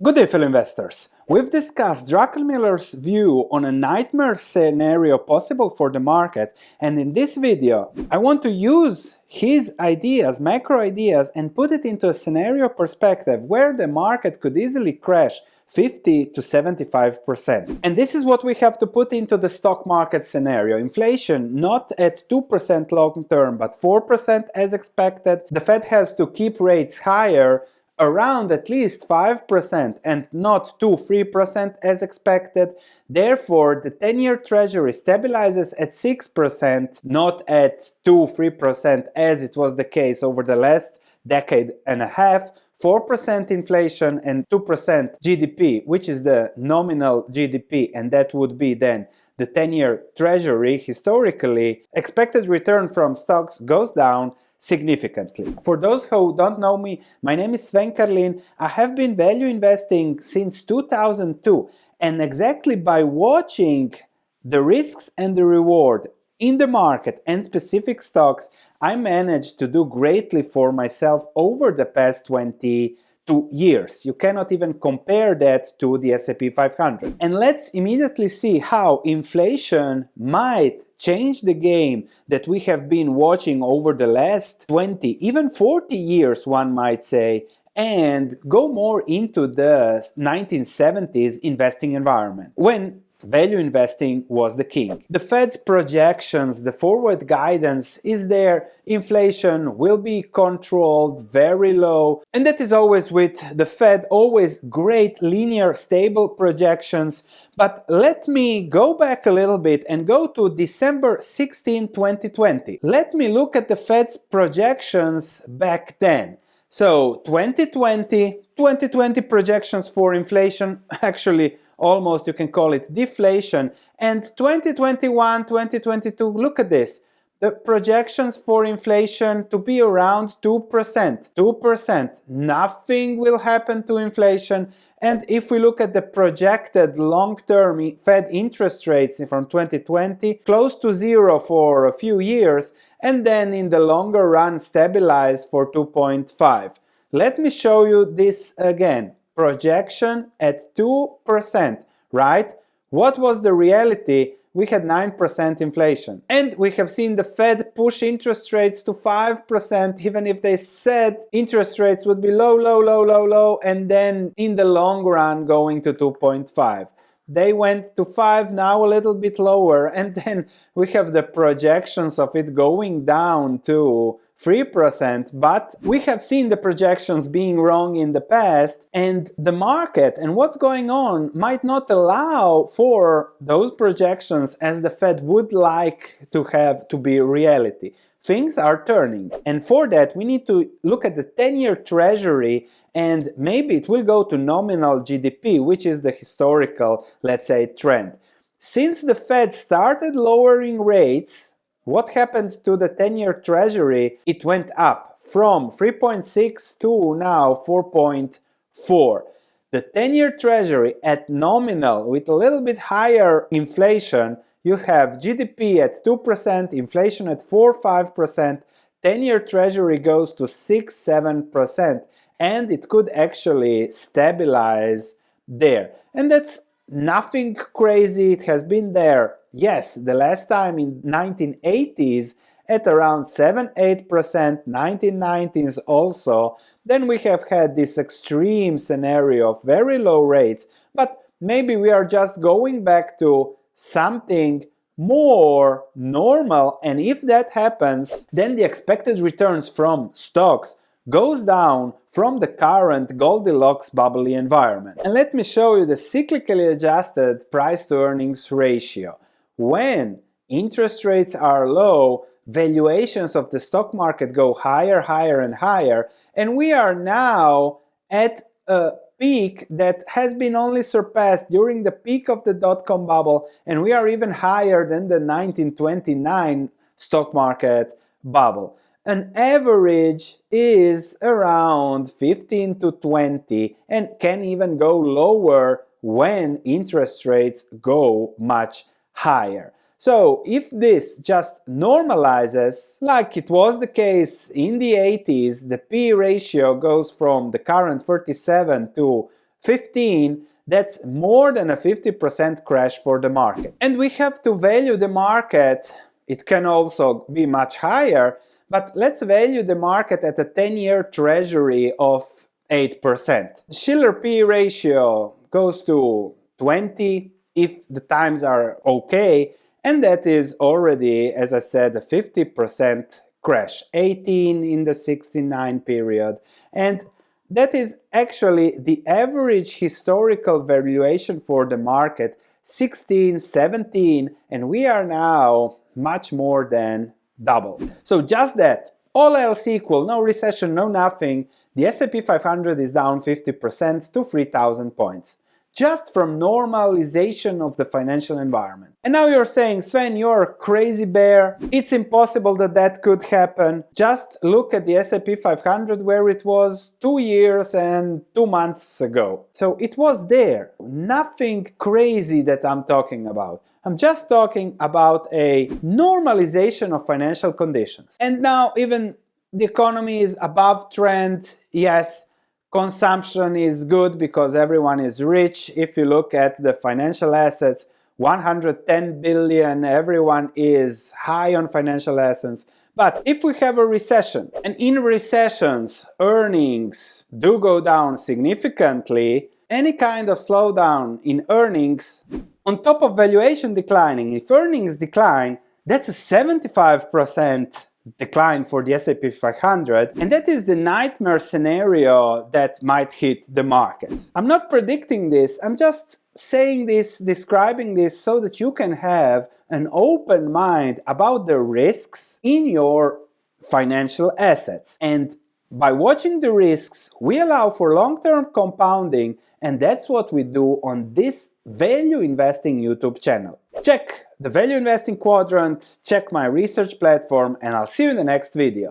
Good day, fellow investors. We've discussed Druckenmiller's view on a nightmare scenario possible for the market, and in this video I want to use his ideas, macro ideas, and put it into a scenario perspective where the market could easily crash 50 to 75%. And this is what we have to put into the stock market scenario. Inflation not at 2% long term but 4% as expected. The Fed has to keep rates higher, around at least 5% and not 2-3% as expected. Therefore, the 10-year treasury stabilizes at 6%, not at 2-3% as it was the case over the last decade and a half. 4% inflation and 2% GDP, which is the nominal GDP, and that would be then the 10-year treasury. Historically, expected return from stocks goes down significantly. For those who don't know me, my name is Sven Karlin. I have been value investing since 2002, and exactly by watching the risks and the reward in the market and specific stocks, I managed to do greatly for myself over the past 22 years. You cannot even compare that to the S&P 500. And let's immediately see how inflation might change the game that we have been watching over the last 20, even 40 years, one might say, and go more into the 1970s investing environment, when value investing was the king. The Fed's projections, the forward guidance is there. Inflation will be controlled very low, and that is always with the Fed, always great linear stable projections. But let me go back a little bit and go to December 16, 2020. Let me look at the Fed's projections back then. So 2020 projections for inflation, actually almost you can call it deflation, and 2021, 2022, look at this. The projections for inflation to be around 2%. 2%. Nothing will happen to inflation. And if we look at the projected long-term Fed interest rates from 2020, close to zero for a few years, and then in the longer run stabilize for 2.5. Let me show you this again. Projection at 2%, right? What was the reality? We had 9% inflation. And we have seen the Fed push interest rates to 5%, even if they said interest rates would be low, and then in the long run going to 2.5. They went to 5, now a little bit lower, and then we have the projections of it going down to 3%, but we have seen the projections being wrong in the past, and the market and what's going on might not allow for those projections as the Fed would like to have to be reality. Things are turning, and for that we need to look at the 10-year treasury, and maybe it will go to nominal GDP, which is the historical, let's say, trend. Since the Fed started lowering rates, what happened to the 10-year treasury? It went up from 3.6 to now 4.4. The 10-year treasury at nominal with a little bit higher inflation, you have GDP at 2%, inflation at 4-5%, 10-year treasury goes to 6-7%, and it could actually stabilize there. And that's nothing crazy, it has been there. Yes, the last time in 1980s at around 7-8%, 1990s also. Then we have had this extreme scenario of very low rates, but maybe we are just going back to something more normal, and if that happens, then the expected returns from stocks goes down from the current Goldilocks bubbly environment. And let me show you the cyclically adjusted price to earnings ratio. When interest rates are low, valuations of the stock market go higher, higher and higher, and we are now at a peak that has been only surpassed during the peak of the dot-com bubble, and we are even higher than the 1929 stock market bubble. An average is around 15 to 20 and can even go lower when interest rates go much higher. So if this just normalizes, like it was the case in the 80s, the P ratio goes from the current 37 to 15, that's more than a 50% crash for the market. And we have to value the market. It can also be much higher, but let's value the market at a 10-year treasury of 8%. The Shiller P ratio goes to 20 if the times are okay, and that is already, as I said, a 50% crash, 18 in the 69 period, and that is actually the average historical valuation for the market, 16, 17, and we are now much more than double. So just that, all else equal, no recession, no nothing, the S&P 500 is down 50% to 3,000 points. Just from normalization of the financial environment. And now you're saying, Sven, you're a crazy bear. It's impossible that that could happen. Just look at the S&P 500 where it was 2 years and 2 months ago. So it was there. Nothing crazy that I'm talking about. I'm just talking about a normalization of financial conditions. And now even the economy is above trend, yes. Consumption is good because everyone is rich. If you look at the financial assets, 110 billion, everyone is high on financial assets. But if we have a recession, and in recessions earnings do go down significantly, any kind of slowdown in earnings, on top of valuation declining, if earnings decline, that's a 75% decline for the S&P 500, and that is the nightmare scenario that might hit the markets. I'm not predicting this, I'm just saying this, describing this so that you can have an open mind about the risks in your financial assets. And by watching the risks, we allow for long-term compounding, and that's what we do on this Value Investing YouTube channel. Check the Value Investing quadrant, check my research platform, and I'll see you in the next video.